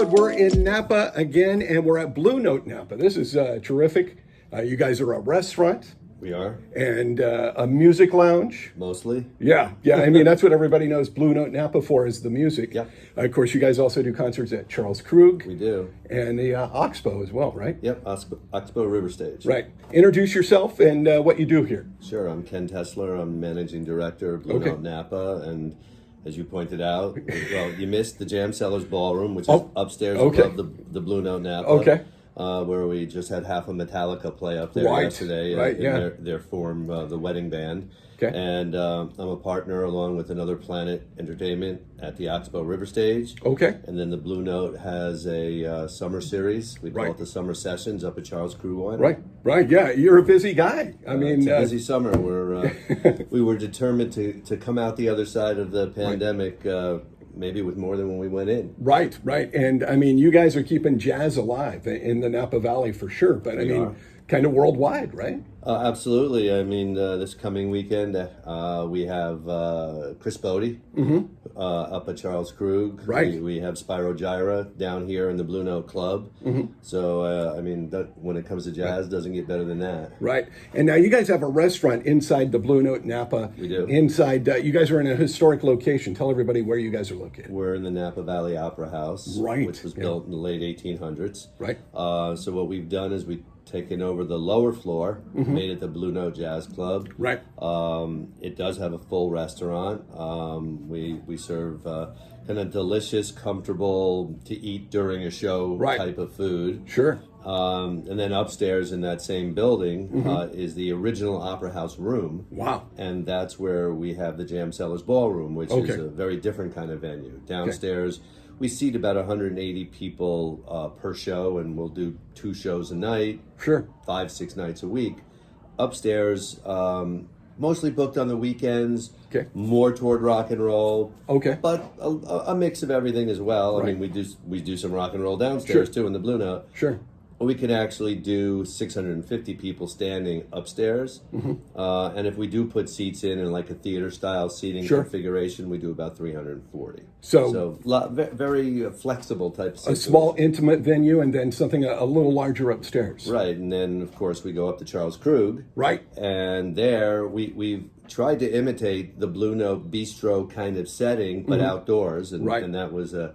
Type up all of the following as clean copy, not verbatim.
episode. We're in Napa again, and we're at Blue Note Napa. This is terrific. You guys are a restaurant We are, and a music lounge. mostly. Yeah. I mean, that's what everybody knows Blue Note Napa for, is the music. Yeah. Of course, you guys also do concerts at Charles Krug. We do. And the Oxbow as well, right? Yep, Oxbow River Stage. Right. Introduce yourself and what you do here. Sure, I'm Ken Tesler. I'm Managing Director of Blue Okay. Note Napa. And as you pointed out, well, you missed the Jam Cellars Ballroom, which is upstairs okay. above the Blue Te Napa. Okay. Where we just had half of Metallica play up there Right. yesterday in their form, the Wedding Band. Okay. And I'm a partner along with Another Planet Entertainment at the Oxbow River Stage. Okay. And then the Blue Note has a summer series. We call Right. it the Summer Sessions up at Charles Krug Winery. Right. Yeah, you're a busy guy. I mean, It's a busy summer. We were determined to come out the other side of the pandemic, maybe with more than when we went in. Right. And I mean, you guys are keeping jazz alive in the Napa Valley for sure, but I mean, are. kind of worldwide, right? Absolutely. I mean, this coming weekend, we have Chris Bodie up at Charles Krug. Right. We have Spyro Gyra down here in the Blue Note Club. So, I mean, when it comes to jazz, doesn't get better than that. Right. And now you guys have a restaurant inside the Blue Note Napa. We do. Inside, you guys are in a historic location. Tell everybody where you guys are located. We're in the Napa Valley Opera House, Right. which was built in the late 1800s. Right. So what we've done is we've taken over the lower floor, made it the Blue Note Jazz Club. Right. It does have a full restaurant. We serve kind of delicious, comfortable to eat during a show Right. type of food. Sure. And then upstairs in that same building is the original Opera House room. Wow. And that's where we have the Jam Cellars Ballroom, which Okay. is a very different kind of venue. Downstairs, we seat about 180 people per show, and we'll do 2 shows a night, Sure. 5-6 nights a week. Upstairs, mostly booked on the weekends, Okay. more toward rock and roll, Okay. but a mix of everything as well. I Right. mean, we do some rock and roll downstairs Sure. too in the Blue Note. Sure. We can actually do 650 people standing upstairs. And if we do put seats in like a theater style seating Sure. configuration, we do about 340. So Very flexible type of a situation. small, intimate venue, and then something a little larger upstairs. Right. And then, of course, we go up to Charles Krug. Right. And there we've tried to imitate the Blue Note bistro kind of setting, but outdoors. And, Right. and that was the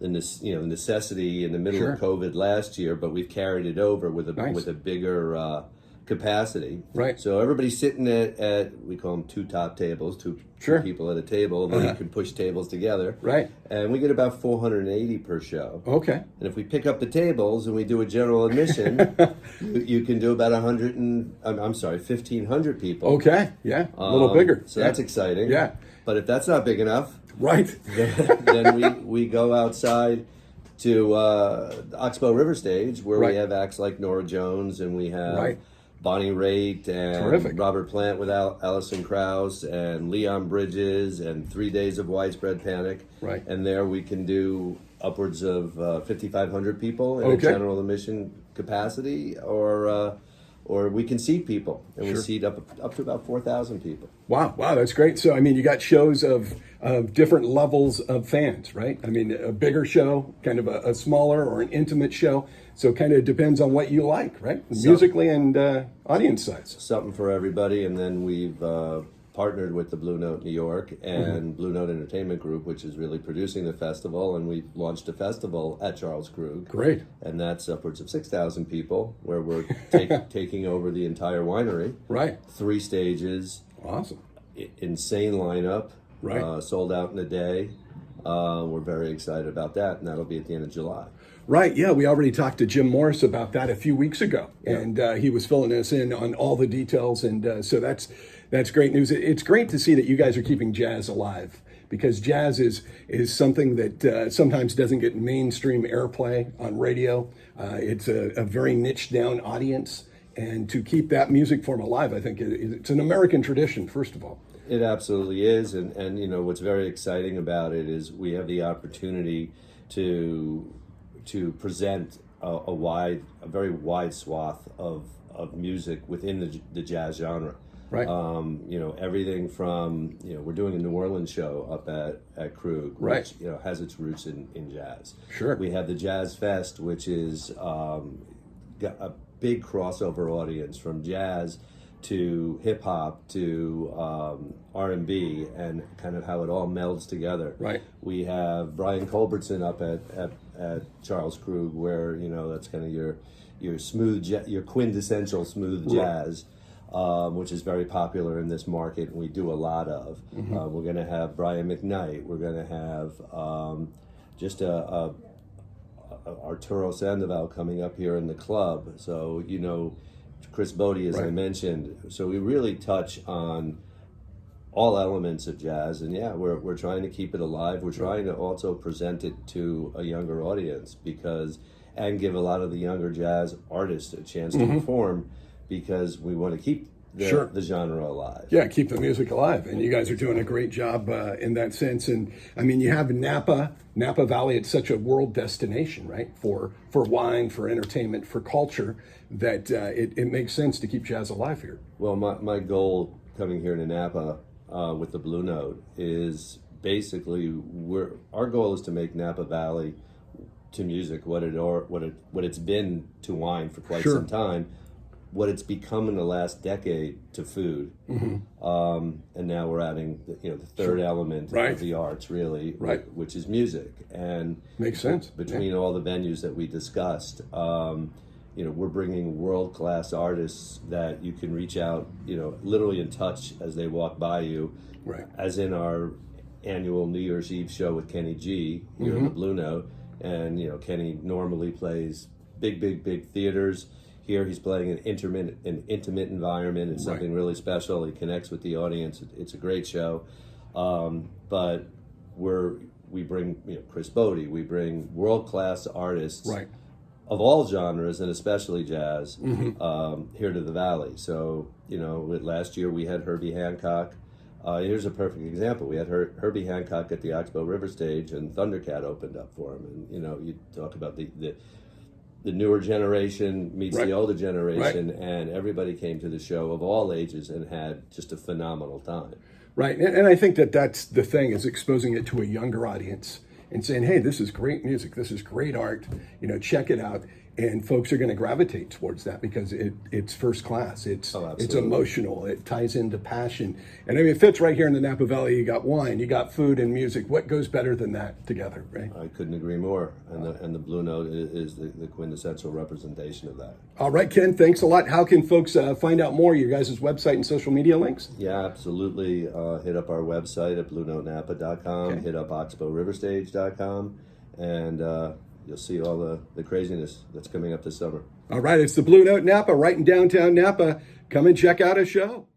necessity in the middle Sure. of COVID last year, but we've carried it over with Nice. a bigger capacity. Right. So everybody's sitting at we call them 2 top tables, two Sure. people at a table, and then you can push tables together. Right. And we get about 480 per show. Okay. And if we pick up the tables and we do a general admission, you can do about 1,500 people. Okay. Yeah. A little bigger. So Yeah. that's exciting. Yeah. But if that's not big enough, Right. then we go outside to Oxbow River Stage, where Right. we have acts like Nora Jones, and we have Right. Bonnie Raitt and Terrific. Robert Plant with Alison Krauss and Leon Bridges and 3 Days of Widespread Panic. Right. And there we can do upwards of 5,500 people in a Okay. general admission capacity, or we can seat people, and we Sure. seat up to about 4,000 people. Wow, that's great. So, I mean, you got shows of different levels of fans, right? I mean, a bigger show, kind of a smaller or an intimate show. So, kind of depends on what you like, right? Musically and audience size. Something for everybody. And then we've partnered with the Blue Note New York and Blue Note Entertainment Group, which is really producing the festival, and we've launched a festival at Charles Krug. Great. And that's upwards of 6,000 people, where we're taking over the entire winery. Right. 3 stages, Awesome. insane lineup, Right. sold out in a day. We're very excited about that, and that'll be at the end of July. Right, yeah, we already talked to Jim Morris about that a few weeks ago, and he was filling us in on all the details, and so that's great news. It's great to see that you guys are keeping jazz alive, because jazz is something that sometimes doesn't get mainstream airplay on radio. It's a very niche down audience, and to keep that music form alive, I think it's an American tradition, first of all. It absolutely is, and what's very exciting about it is we have the opportunity to present a very wide swath of music within the jazz genre. Right. You know, everything from, you know, we're doing a New Orleans show up at Krug, Right. which, you know, has its roots in jazz. Sure. We have the Jazz Fest, which is got a big crossover audience from jazz to hip hop to R&B, and kind of how it all melds together. Right. We have Brian Culbertson up at Charles Krug, where, you know, that's kind of your smooth, your quintessential smooth jazz, which is very popular in this market, and we do a lot of. We're going to have Brian McKnight. We're going to have just Arturo Sandoval coming up here in the club. So, you know, Chris Bodie, as I mentioned. So we really touch on all elements of jazz, and yeah, we're trying to keep it alive. We're trying to also present it to a younger audience, and give a lot of the younger jazz artists a chance to perform, because we want to keep the genre alive. Yeah, keep the music alive, and you guys are doing a great job in that sense. And I mean, you have Napa Valley. It's such a world destination, right? For wine, for entertainment, for culture, that it makes sense to keep jazz alive here. Well, my goal coming here to Napa with the Blue Note is basically our goal is to make Napa Valley to music what it's been to wine for quite some time, what it's become in the last decade to food, and now we're adding the third element of the arts, really, which is music. And makes sense between all the venues that we discussed. We're bringing world-class artists that you can reach out, literally and touch as they walk by you, as in our annual New Year's Eve show with Kenny G here in the Blue Note. And, Kenny normally plays big theaters. Here he's playing an intimate environment. It's something really special. He connects with the audience. It's a great show. But we bring Chris Bodie. We bring world-class artists of all genres, and especially jazz, here to the Valley. So, last year we had Herbie Hancock. Here's a perfect example. We had Herbie Hancock at the Oxbow River stage, and Thundercat opened up for him. And, you talk about the newer generation meets the older generation, and everybody came to the show of all ages and had just a phenomenal time. Right, and I think that's the thing, is exposing it to a younger audience and saying, hey, this is great music, this is great art, check it out. And folks are going to gravitate towards that because it's first class. It's emotional. It ties into passion. And I mean, it fits right here in the Napa Valley. You got wine, you got food and music. What goes better than that together, right? I couldn't agree more. And the Blue Note is the quintessential representation of that. All right, Ken, thanks a lot. How can folks find out more? Your guys' website and social media links? Yeah, absolutely. Hit up our website at bluenotenapa.com. Okay. Hit up oxbowriverstage.com. And you'll see all the craziness that's coming up this summer. All right, it's the Blue Note Napa right in downtown Napa. Come and check out a show.